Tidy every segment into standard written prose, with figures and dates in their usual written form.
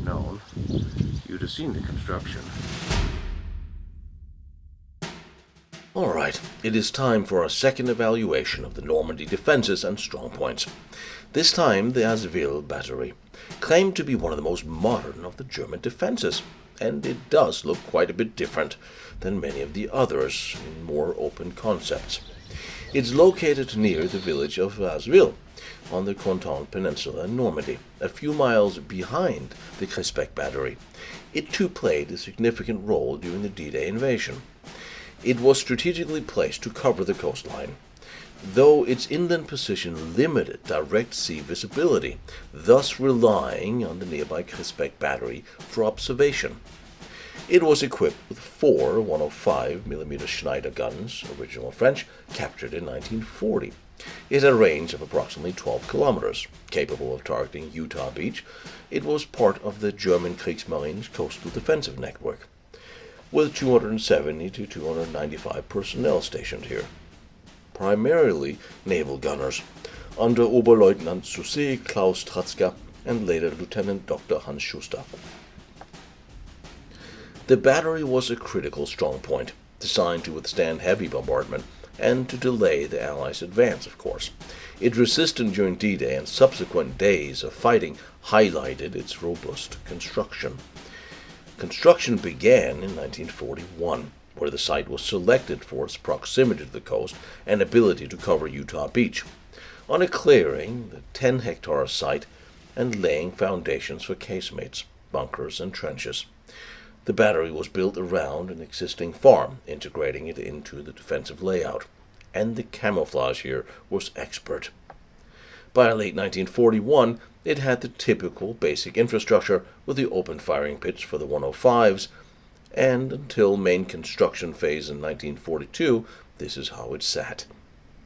have known, you'd have seen the construction. Alright, it is time for our second evaluation of the Normandy defenses and strongpoints. This time the Azeville Battery, claimed to be one of the most modern of the German defenses, and it does look quite a bit different than many of the others in more open concepts. It's located near the village of Azeville, on the Canton Peninsula in Normandy, a few miles behind the Crisbueq Battery. It too played a significant role during the D-Day invasion. It was strategically placed to cover the coastline, though its inland position limited direct sea visibility, thus relying on the nearby Crisbueq Battery for observation. It was equipped with 4 105mm Schneider guns, original French, captured in 1940. It had a range of approximately 12 kilometers. Capable of targeting Utah Beach, it was part of the German Kriegsmarine's coastal defensive network, with 270 to 295 personnel stationed here. Primarily naval gunners, under Oberleutnant zur See Klaus Tratzka and later Lieutenant Dr. Hans Schuster. The battery was a critical strongpoint, designed to withstand heavy bombardment and to delay the Allies' advance, of course. Its resistance during D-Day and subsequent days of fighting highlighted its robust construction. Construction began in 1941, where the site was selected for its proximity to the coast and ability to cover Utah Beach, on a clearing, the 10-hectare site, and laying foundations for casemates, bunkers, and trenches. The battery was built around an existing farm, integrating it into the defensive layout, and the camouflage here was expert. By late 1941, it had the typical basic infrastructure with the open firing pits for the 105s, and until main construction phase in 1942, this is how it sat.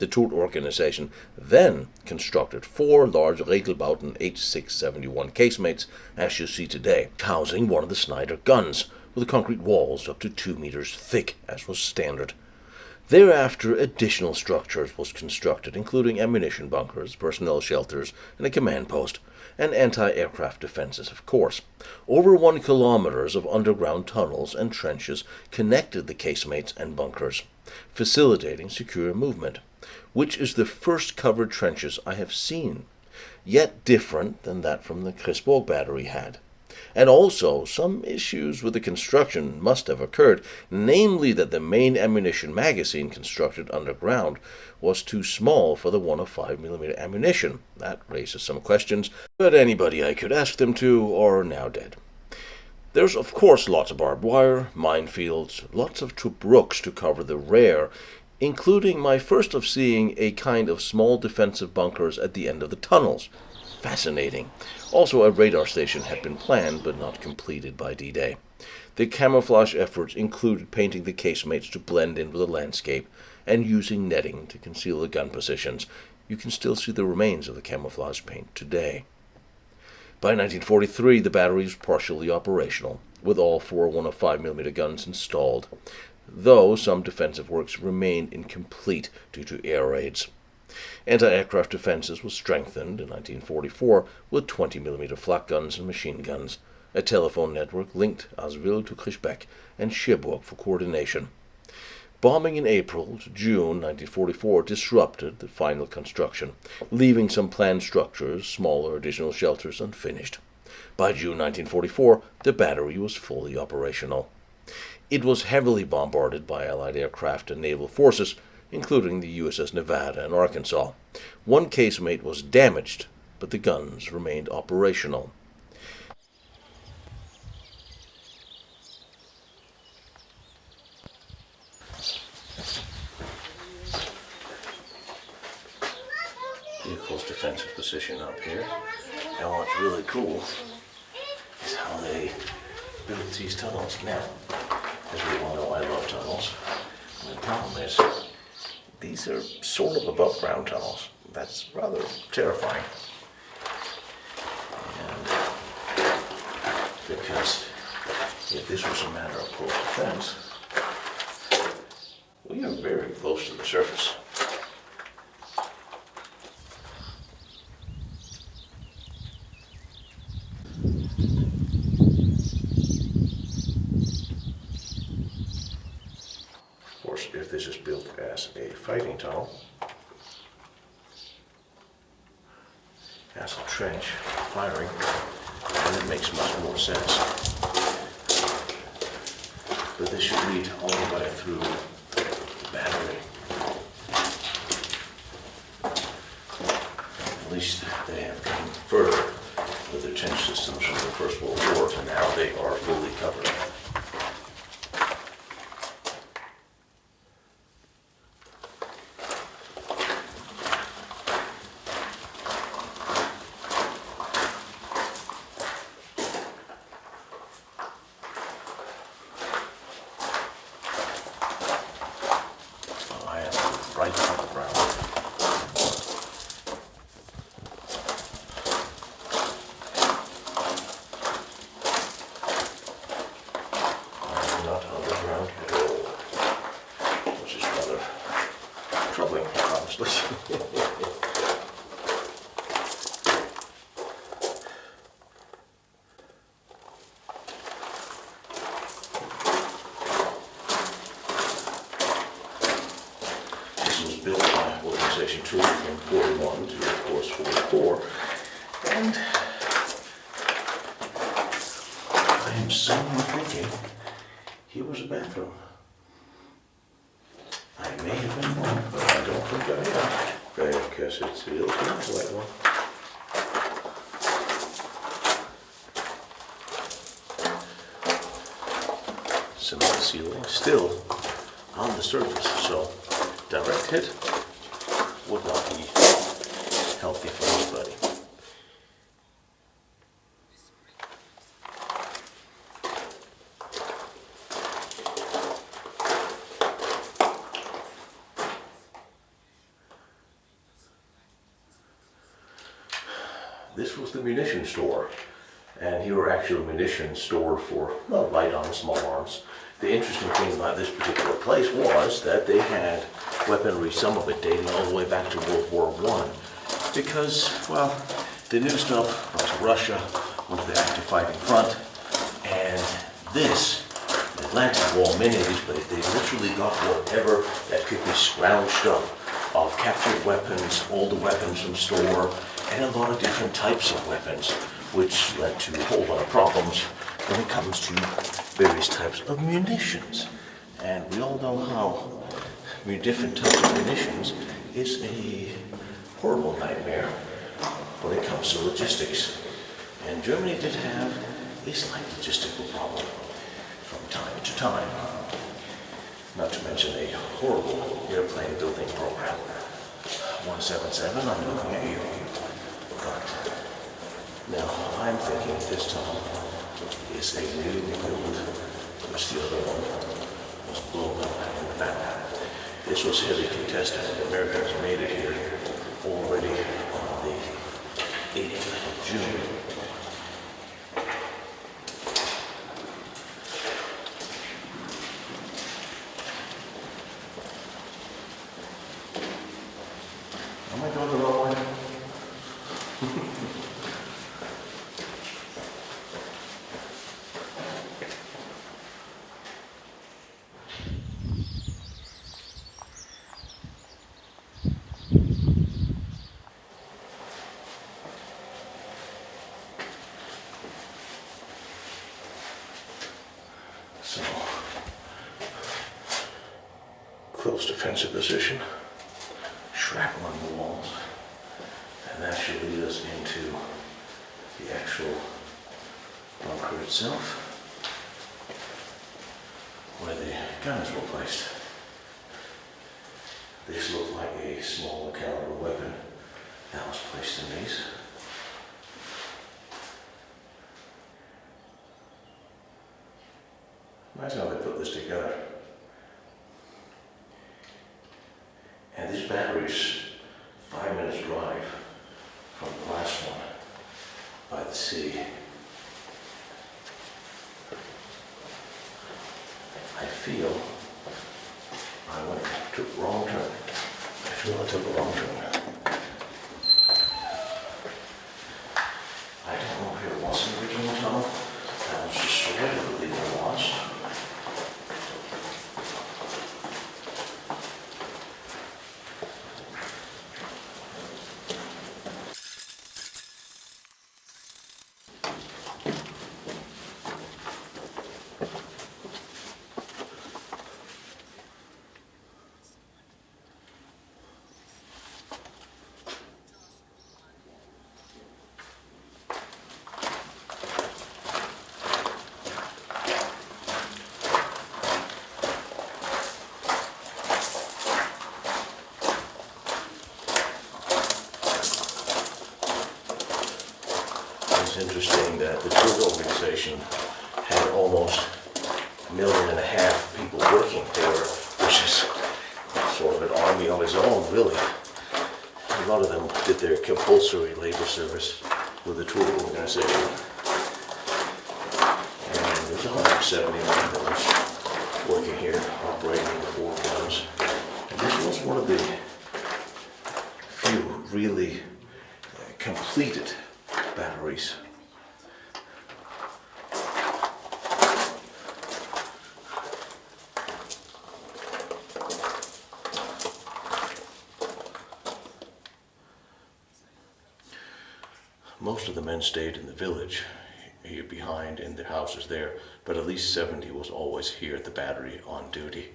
The Todt organization then constructed 4 large Regelbauten H671 casemates, as you see today, housing one of the Schneider guns, with concrete walls up to 2 meters thick, as was standard. Thereafter, additional structures was constructed, including ammunition bunkers, personnel shelters, and a command post, and anti-aircraft defenses, of course. Over 1 kilometers of underground tunnels and trenches connected the casemates and bunkers, facilitating secure movement, which is the first covered trenches I have seen, yet different than that from the Crisbueq Battery had. And also, some issues with the construction must have occurred, namely that the main ammunition magazine constructed underground was too small for the 105mm ammunition. That raises some questions, but anybody I could ask them to are now dead. There's of course lots of barbed wire, minefields, lots of brooks to cover the rear, including my first of seeing a kind of small defensive bunkers at the end of the tunnels. Fascinating. Also, a radar station had been planned but not completed by D-Day. The camouflage efforts included painting the casemates to blend in with the landscape and using netting to conceal the gun positions. You can still see the remains of the camouflage paint today. By 1943, the battery was partially operational, with all 4 105mm guns installed, though some defensive works remained incomplete due to air raids. Anti-aircraft defenses was strengthened in 1944 with 20mm flak guns and machine guns. A telephone network linked Azeville to Crisbueq and Cherbourg for coordination. Bombing in April to June 1944 disrupted the final construction, leaving some planned structures, smaller additional shelters, unfinished. By June 1944, the battery was fully operational. It was heavily bombarded by Allied aircraft and naval forces, including the USS Nevada and Arkansas. 1 casemate was damaged, but the guns remained operational. Vehicle's defensive position up here. And what's really cool is how they built these tunnels. Now, as we all know, I love tunnels. And the problem is, these are sort of above ground tunnels. That's rather terrifying. And because if this was a matter of close defense, we are very close to the surface. this is built as a fighting tunnel, as a trench firing, then it makes much more sense. But this should lead all the way through the battery. At least they have come further with their trench systems from the First World War, and now they are fully covered. Right on the ground. I'm not on the ground at all, which is rather troubling, honestly. Built by Organization 2 from 41 to, of course, 44. And I am somewhere thinking here was a bathroom. I may have been wrong, but I don't think I am. Because it looks like one. Cement ceiling still on the surface, so direct hit would not be healthy for anybody. This was the munition store, and here were actual munition store for, well, light arms, small arms. The interesting thing about this particular place was that they had weaponry, some of it dating all the way back to World War I, because, well, they knew stuff from Russia onto the active fighting front, and this, the Atlantic Wall, many of these places, they literally got whatever that could be scrounged up of captured weapons, older weapons from store, and a lot of different types of weapons, which led to a whole lot of problems when it comes to various types of munitions. And we all know how different types of munitions is a horrible nightmare when it comes to logistics. And Germany did have a slight logistical problem from time to time. Not to mention a horrible airplane building program. 177, I'm looking at you. But now I'm thinking this tunnel is a new build, which the other one was blown up in the back. This was heavily contested. The Americans made it here already on the 8th of June. Am I going the wrong way? So, close defensive position, shrapnel on the walls, and that should lead us into the actual bunker itself, where the guns were placed. This looked like a smaller caliber weapon that was placed in these. Nice how they put this together. And this battery's 5 minutes drive from the last one by the sea. I feel I took the wrong turn. I feel I took a wrong turn. I don't know if it was an original tunnel. I was just sure I believe it was. most interesting that the tour organization had almost 1.5 million people working for it, which is sort of an army on its own, really. A lot of them did their compulsory labor service with the tour organization. And there's 170 men that was working here, operating the 4 guns. And this was one of the few really completed batteries. Most of the men stayed in the village here behind in their houses there, but at least 70 was always here at the battery on duty.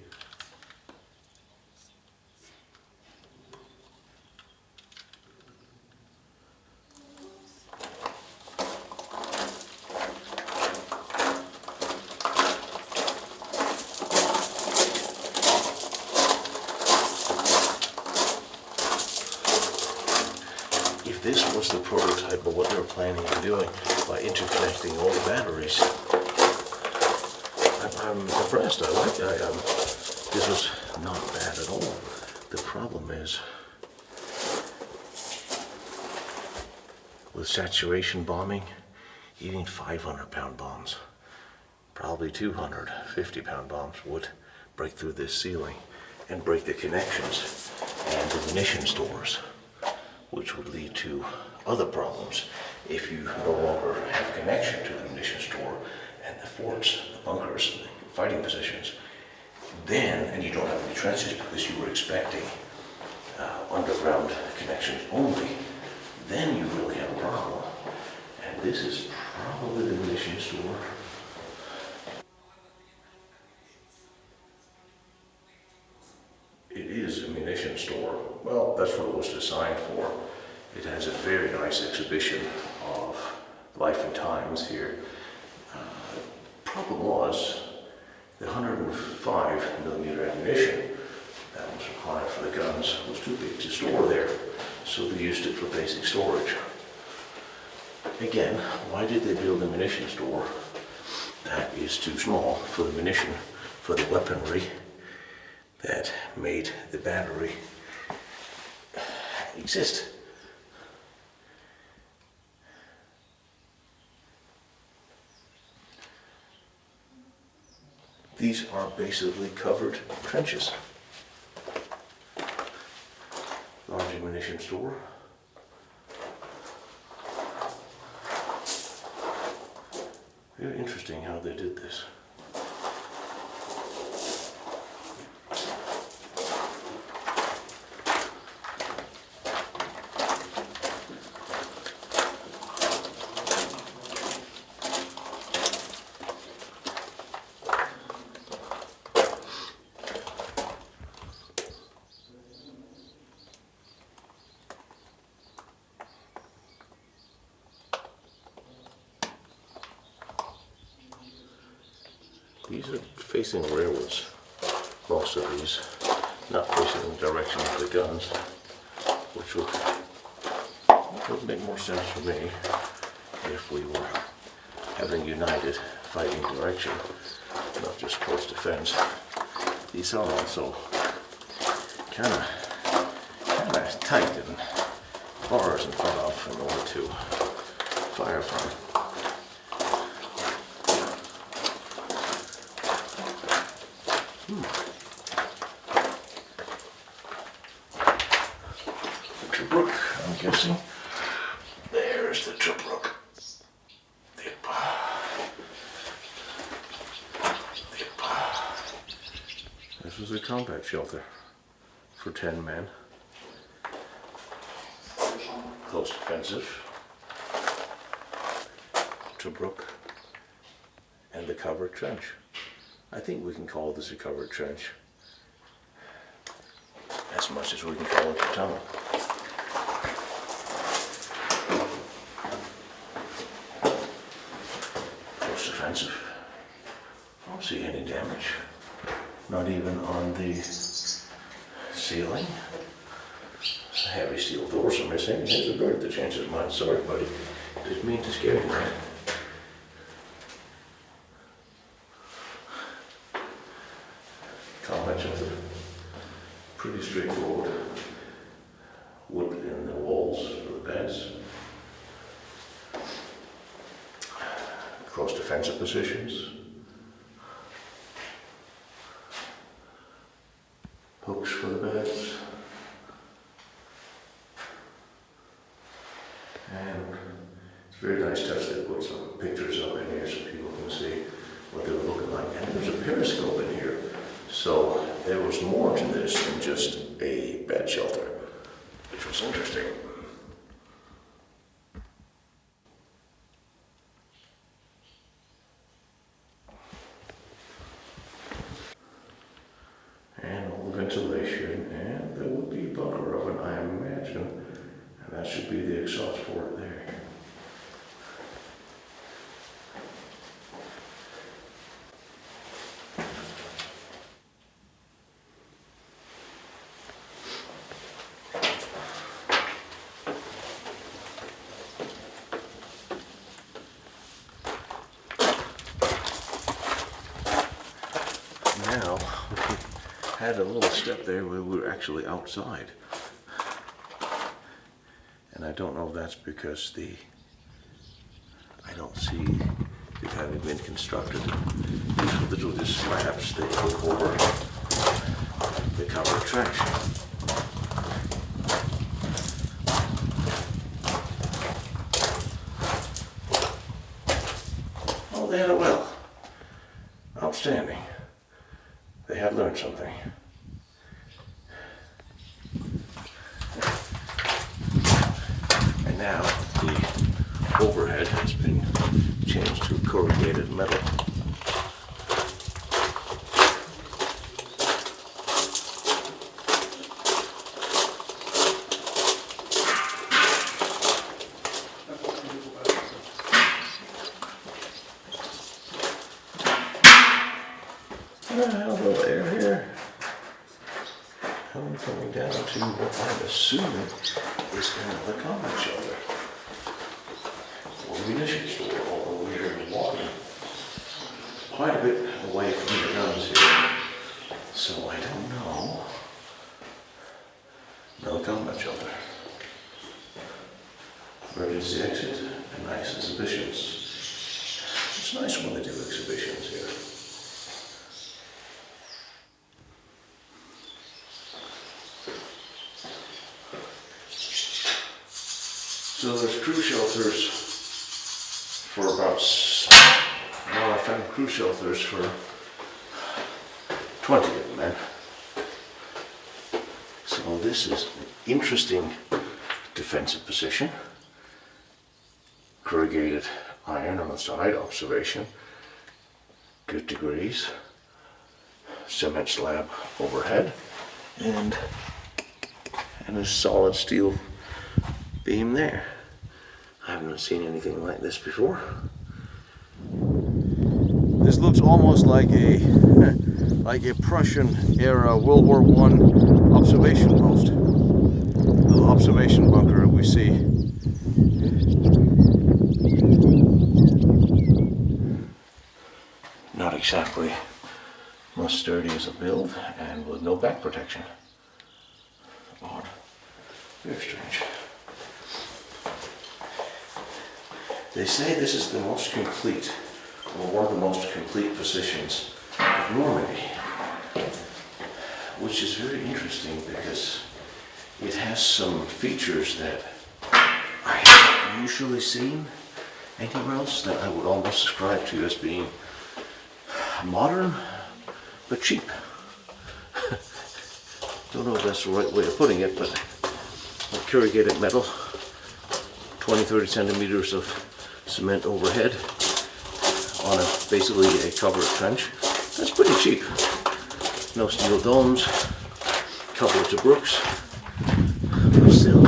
If this was the prototype of what they were planning on doing by interconnecting all the batteries, I'm impressed. I like that. This was not bad at all. The problem is, with saturation bombing, you need 500-pound bombs. Probably 250-pound bombs would break through this ceiling and break the connections and the munition stores, which would lead to other problems if you no longer have connection to the munition store and the forts, the bunkers, the fighting positions. Then, and you don't have any trenches because you were expecting underground connections only, then you really have a problem. And this is probably the munition store. It is a munition store. Well, that's what it was designed for. It has a very nice exhibition of life and times here. Problem was the 105mm ammunition that was required for the guns was too big to store there, so they used it for basic storage. Again, why did they build a munition store that is too small for the munition, for the weaponry that made the battery exist? These are basically covered trenches. Large ammunition store. Very interesting how they did this. These are facing railroads, most of these, not facing the direction of the guns, which would make more sense for me if we were having united fighting direction, not just close defense. These are also kind of tight and bars in front of in order to fire from. Crisbueq, I'm guessing. There's the Crisbueq. This was a combat shelter for 10 men. Close defensive. Crisbueq and the covered trench. I think we can call this a covered trench as much as we can call it a tunnel. Close defensive. I don't see any damage. Not even on the ceiling. Heavy steel doors are missing. There's a bird that changes mine. Sorry, buddy. Didn't mean to scare you, man. Comments are pretty straightforward. Wood in the walls for the beds. Close defensive positions. Hooks for the beds. And it's a very nice touch. They put some pictures up in here so people can see what they were looking like. And there's a periscope in here. So there was more to this than just a bed shelter, which was interesting. And all the ventilation, and there would be a bunker oven, I imagine, and that should be the exhaust port there. Now, we had a little step there where we were actually outside. And I don't know if that's because I don't see it having been constructed. These were literally just slabs they put over the covered trench. Oh, they had a well. Outstanding. They had learned something. And now the overhead has been changed to corrugated metal. A little air here. And coming down to what I'm assuming is another combat shelter. Or munition store, although we're walking quite a bit away from the guns here. So I don't know. Another combat shelter. Emergency exit and nice exhibitions. It's nice when they do exhibitions here. So there's crew shelters for about, well, I found crew shelters for 20 of them. So this is an interesting defensive position. Corrugated iron on the side, observation, good degrees, cement slab overhead, and a solid steel beam there. I haven't seen anything like this before. This looks almost like a Prussian era World War I observation post. Little observation bunker we see. Not exactly most sturdy as a build, and with no back protection. Odd. Very strange. They say this is the most complete, or one of the most complete positions of Normandy, which is very interesting because it has some features that I haven't usually seen anywhere else, that I would almost describe to as being modern but cheap. Don't know if that's the right way of putting it, but corrugated metal, 20-30 centimeters of cement overhead on basically a covered trench. That's pretty cheap. No steel domes, couple of Crisbueqs, but still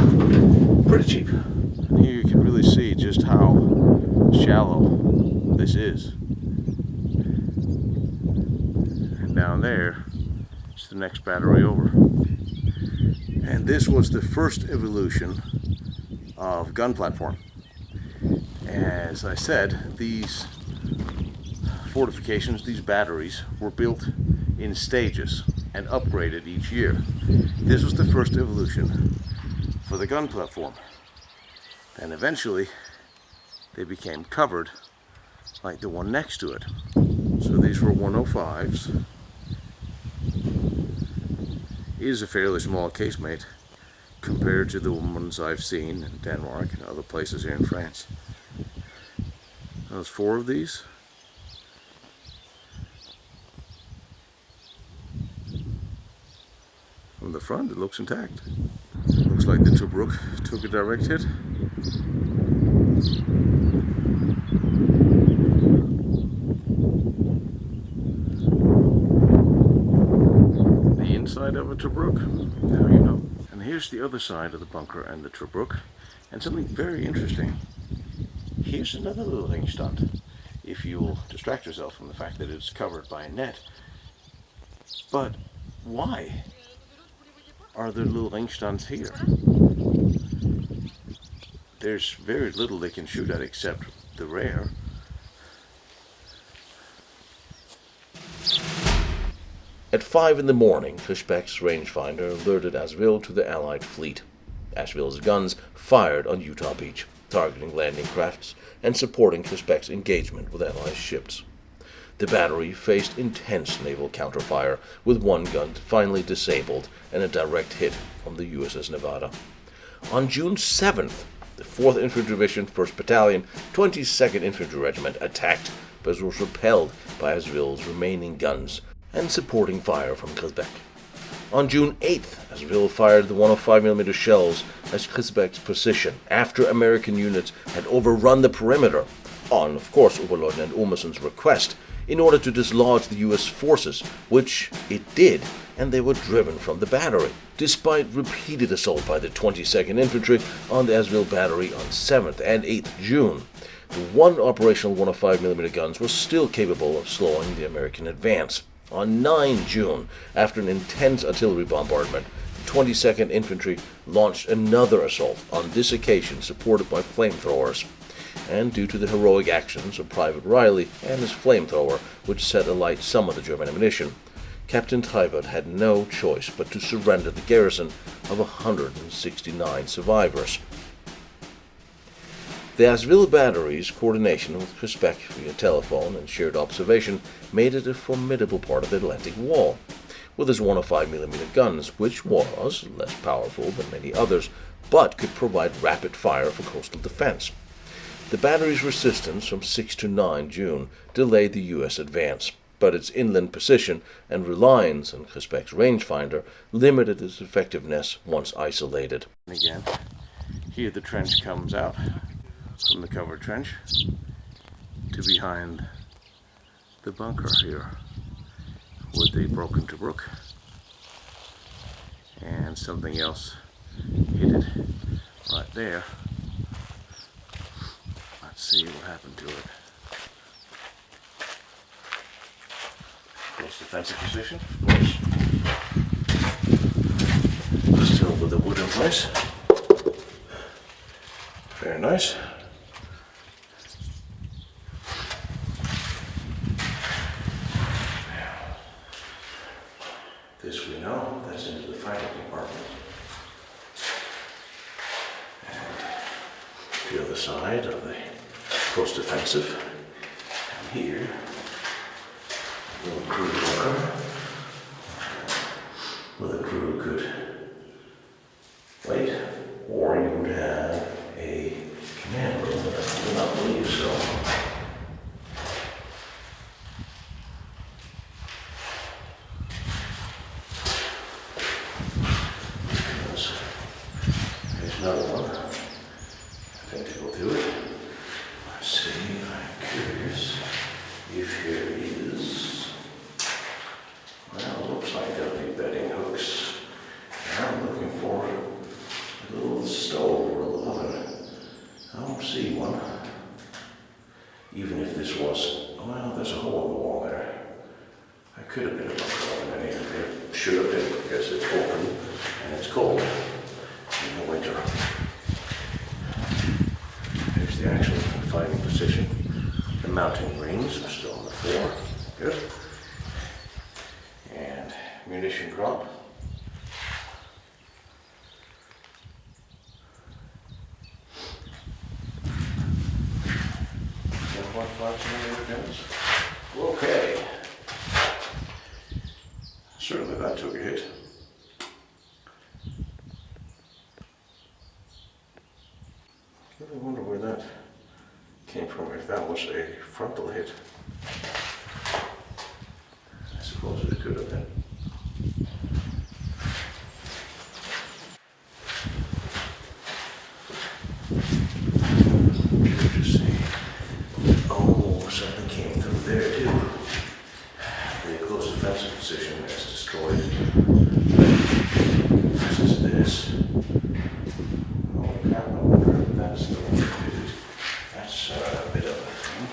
pretty cheap. Here you can really see just how shallow this is. And down there is the next battery over. And this was the first evolution of gun platform. As I said, these fortifications, these batteries, were built in stages and upgraded each year. This was the first evolution for the gun platform. And eventually, they became covered like the one next to it. So these were 105s. It is a fairly small casemate compared to the ones I've seen in Denmark and other places here in France. There's 4 of these. From the front it looks intact. Looks like the Crisbueq took a direct hit. The inside of a Crisbueq, now you know. And here's the other side of the bunker and the Crisbueq. And something very interesting. Here's another little ring stunt. If you'll distract yourself from the fact that it's covered by a net. But why are there little ring stunts here? There's very little they can shoot at except the rare. At 5 in the morning, Crisbueq's rangefinder alerted Azeville to the Allied fleet. Azeville's guns fired on Utah Beach, targeting landing crafts and supporting Crisbueq's engagement with Allied ships. The battery faced intense naval counterfire, with one gun finally disabled and a direct hit from the USS Nevada. On June 7th, the 4th Infantry Division, 1st Battalion, 22nd Infantry Regiment attacked, but was repelled by Azeville's remaining guns and supporting fire from Crisbueq. On June 8th, Azeville fired the 105mm shells at Crisbueq's position after American units had overrun the perimeter, on, of course, Oberleutnant Omerson's request, in order to dislodge the U.S. forces, which it did, and they were driven from the battery, despite repeated assault by the 22nd Infantry on the Azeville Battery on 7th and 8th June. The 1 operational 105mm guns were still capable of slowing the American advance. On 9 June, after an intense artillery bombardment, the 22nd Infantry launched another assault, on this occasion supported by flamethrowers. And due to the heroic actions of Private Riley and his flamethrower, which set alight some of the German ammunition, Captain Tybert had no choice but to surrender the garrison of 169 survivors. The Azeville Battery's coordination with Crisbueq via telephone and shared observation made it a formidable part of the Atlantic Wall, with its 105mm guns, which was less powerful than many others, but could provide rapid fire for coastal defense. The battery's resistance from 6 to 9 June delayed the U.S. advance, but its inland position and reliance on Crisbueq's rangefinder limited its effectiveness once isolated. Again, here the trench comes out from the covered trench to behind the bunker here with the broken Crisbueq, and something else hit it right there. Let's see what happened to it. Close defensive position, of course. Still with the wood in place. Very nice. This we know, that's into the fighting department. And the other side of the coast defensive. And here, a little crew bunker where the crew could wait, or you would have a command room, but I do not believe so. There's another one, identical to it. Let's see, I'm curious if here is, well, it looks like there'll be bedding hooks. And I'm looking for a little stove or a oven. I don't see one. Even if this was, well, there's a hole in the wall there. I could have been a bunker oven in here. It should have been because it's open and it's cold in the winter. Here's the actual 5 position. The mounting rings are still on the floor. Good. And munition drop. Okay. Certainly that took a hit. I wonder where that came from, if that was a frontal hit. I suppose it could have been. Just see. Oh, something came through there too. The close defensive position is destroyed. This is this. Oh, crap, I wonder if that's the one that did it. That's a bit of a thing.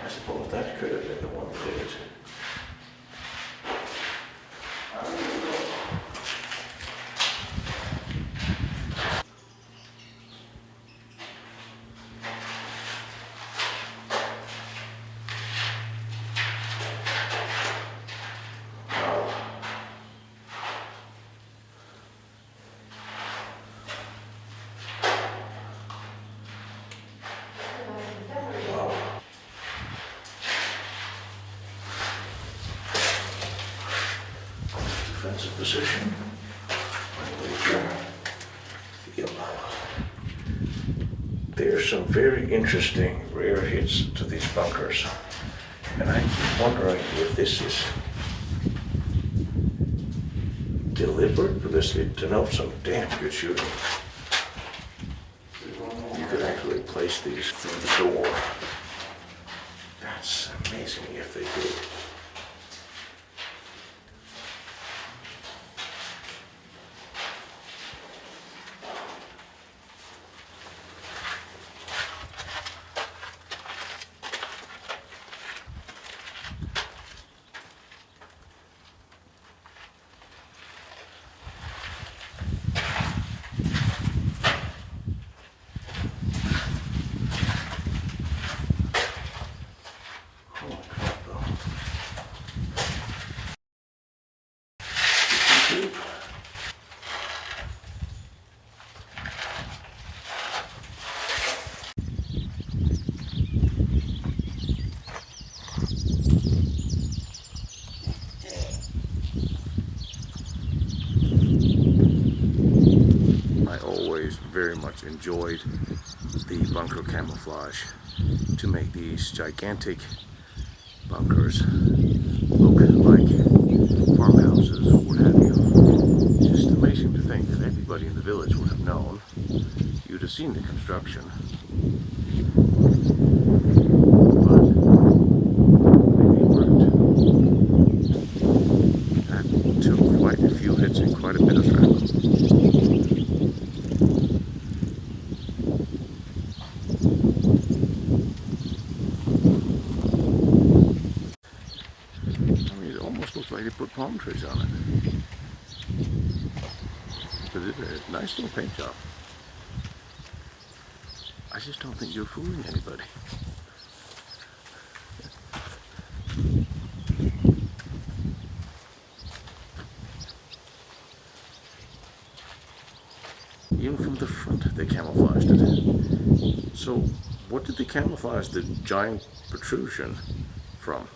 I suppose that could have been the one that did it. I don't know. Defensive position. Yep. There's some very interesting rare hits to these bunkers, and I'm wondering if this is deliberate, because it denotes some damn good shooting. You could actually place these through the door. That's amazing if they did. Very much enjoyed the bunker camouflage to make these gigantic bunkers look like farmhouses or what have you. It's just amazing to think that everybody in the village would have known. You'd have seen the construction. But maybe it worked. That took quite a few hits and quite a bit of shrapnel. Like they put palm trees on it. But it's a nice little paint job. I just don't think you're fooling anybody. Even from the front they camouflaged it. So what did they camouflage the giant protrusion from?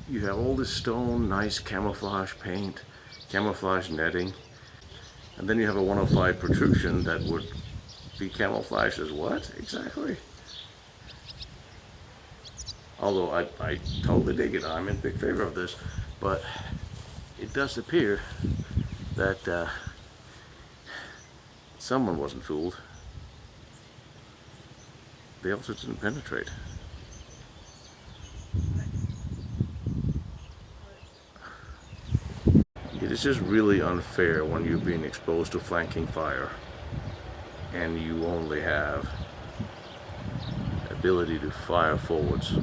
You have all this stone, nice camouflage paint, camouflage netting, and then you have a 105 protrusion that would be camouflaged as what exactly? Although I totally dig it, I'm in big favor of this, but it does appear that someone wasn't fooled. They also didn't penetrate. It is just really unfair when you're being exposed to flanking fire and you only have ability to fire forwards.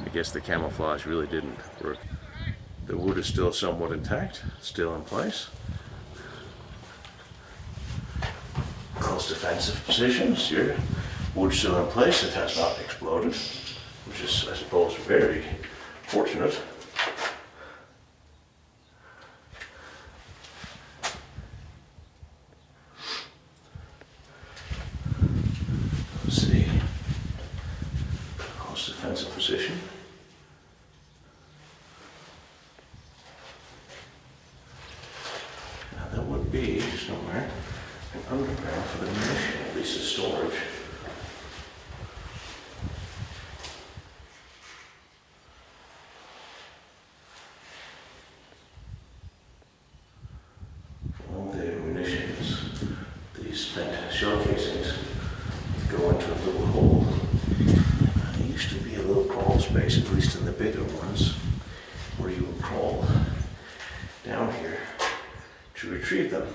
I guess the camouflage really didn't work. The wood is still somewhat intact, still in place. Close defensive positions here. Wood still in place, it has not exploded, which is, I suppose, very fortunate. Let's see. Close defensive position. Now there would be somewhere an underground for the munition, at least as storage. All the munitions, these spent shell casings, go into a little hole. There used to be a little crawl space, at least in the bigger ones, where you would crawl down here to retrieve them.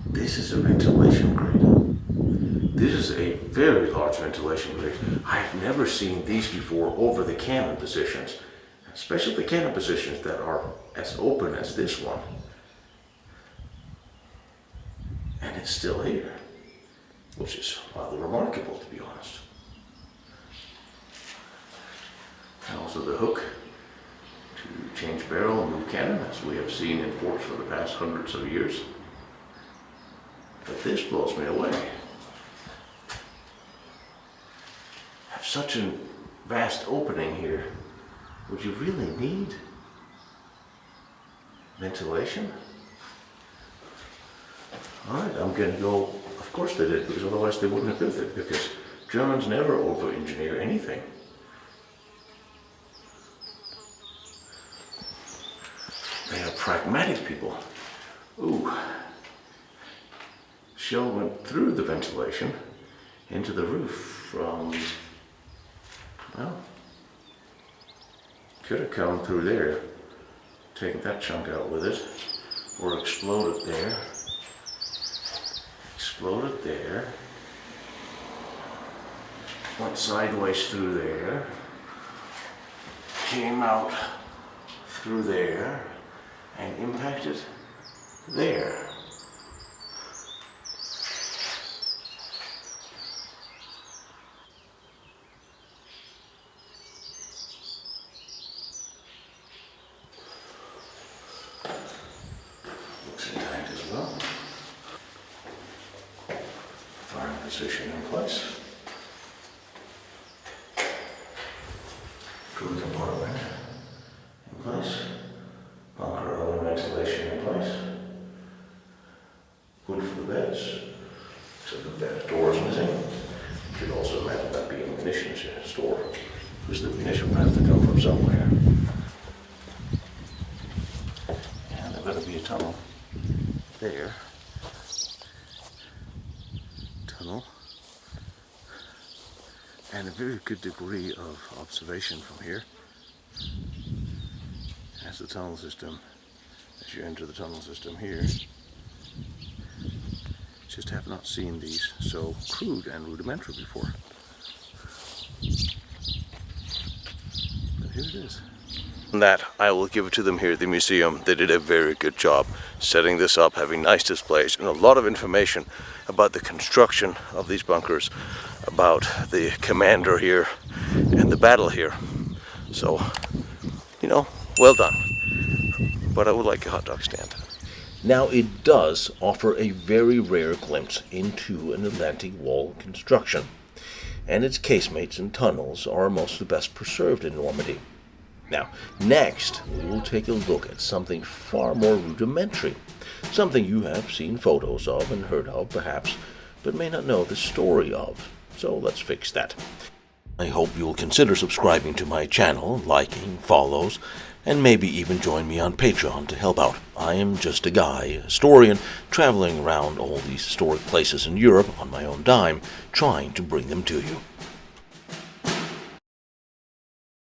This is a ventilation grate. This is a very large ventilation grate. I've never seen these before over the cannon positions, especially the cannon positions that are as open as this one. And it's still here, which is rather remarkable, to be honest. And also the hook to change barrel and move cannon, as we have seen in forts for the past hundreds of years. But this blows me away. Have such a vast opening here. Would you really need ventilation? Alright, I'm going to go, of course they did, because otherwise they wouldn't have built it, because Germans never over-engineer anything. They are pragmatic people. Ooh. Shell went through the ventilation into the roof from, well, could have come through there, taken that chunk out with it, or exploded there, went sideways through there, came out through there, and impacted there. Position in place. Crew compartment in place. Bunker oven ventilation in place. Wood for the beds. So the bed doors missing. Could also imagine that being a munitions store, because the munition would have to come from somewhere. And there better be a tunnel there. And a very good degree of observation from here. As the tunnel system, as you enter the tunnel system here, just have not seen these so crude and rudimentary before. But here it is. That I will give it to them here at the museum. They did a very good job setting this up, having nice displays and a lot of information about the construction of these bunkers, about the commander here and the battle here. So, you know, well done. But I would like a hot dog stand. Now it does offer a very rare glimpse into an Atlantic wall construction, and its casemates and tunnels are most of the best preserved in Normandy. Now, next, we will take a look at something far more rudimentary, something you have seen photos of and heard of, perhaps, but may not know the story of. So let's fix that. I hope you'll consider subscribing to my channel, liking, follows, and maybe even join me on Patreon to help out. I am just a guy, a historian, traveling around all these historic places in Europe on my own dime, trying to bring them to you.